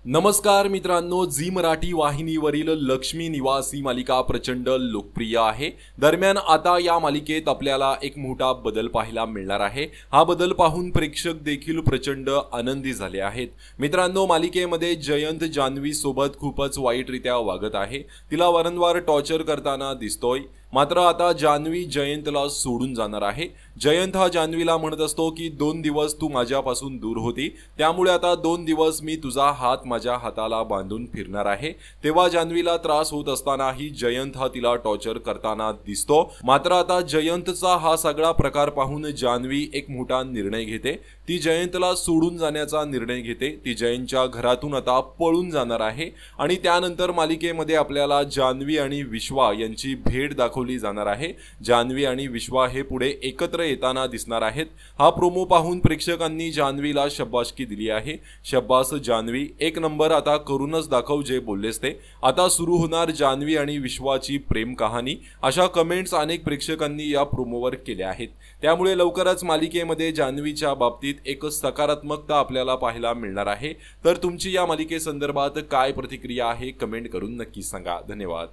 नमस्कार मित्रांनो, झी मराठी वाहिनीवरील लक्ष्मी निवास ही मालिका प्रचंड लोकप्रिय आहे। दरम्यान आता या मालिकेत आपल्याला एक मोठा बदल पाहायला मिळणार आहे। हा बदल पाहून प्रेक्षक देखील प्रचंड आनंदी झाले आहेत। मित्रांनो, मालिकेमध्ये जयंत जान्हवी सोबत खूपच वाईटरित्या वागत आहे। तिला वारंवार टॉर्चर करताना दिसतोय। मात्र आता जान्हवी जयंतला सोडून जाणार आहे। जयंत हा जान्हवीला म्हणत असतो की 2 दिवस तू माझ्यापासून दूर होती, त्यामुळे आता 2 दिवस मी तुझा हात माझ्या हाताला बांधून फिरणार आहे। तेव्हा जान्हवीला त्रास होत असतानाही जयंत हा तिला टॉर्चर करताना दिसतो। मात्र आता जयंतचा हा सगळा प्रकार पाहून जान्हवी एक मोठा निर्णय घेते। ती जयंतला सोडून जाण्याचा निर्णय घेते। ती जयंतच्या घरातून आता पळून जाणार आहे आणि त्यानंतर मालिकेमध्ये आपल्याला जान्हवी आणि विश्वा यांची भेट दाखवली जाणार आहे। जान्हवी आणि विश्वा हे पुढे एकत्र येताना दिसणार आहेत। हा प्रोमो पाहून प्रेक्षकांनी जान्हवीला शाबासकी दिली आहे। शाबास जान्हवी, एक नंबर आता करूनच दाखव जे बोललेस ते। आता सुरू होणार जान्हवी आणि विश्वाची प्रेम कहाणी, अशा कमेंट्स अनेक प्रेक्षकांनी या प्रोमोवर केल्या आहेत। त्यामुळे लवकरच मालिकेमध्ये जान्हवीच्या बाबतीत एक सकारात्मकता आपल्याला पाहायला मिळणार आहे। तर तुमची या मालिकेसंदर्भात काय प्रतिक्रिया आहे, कमेंट करून नक्की सांगा। धन्यवाद।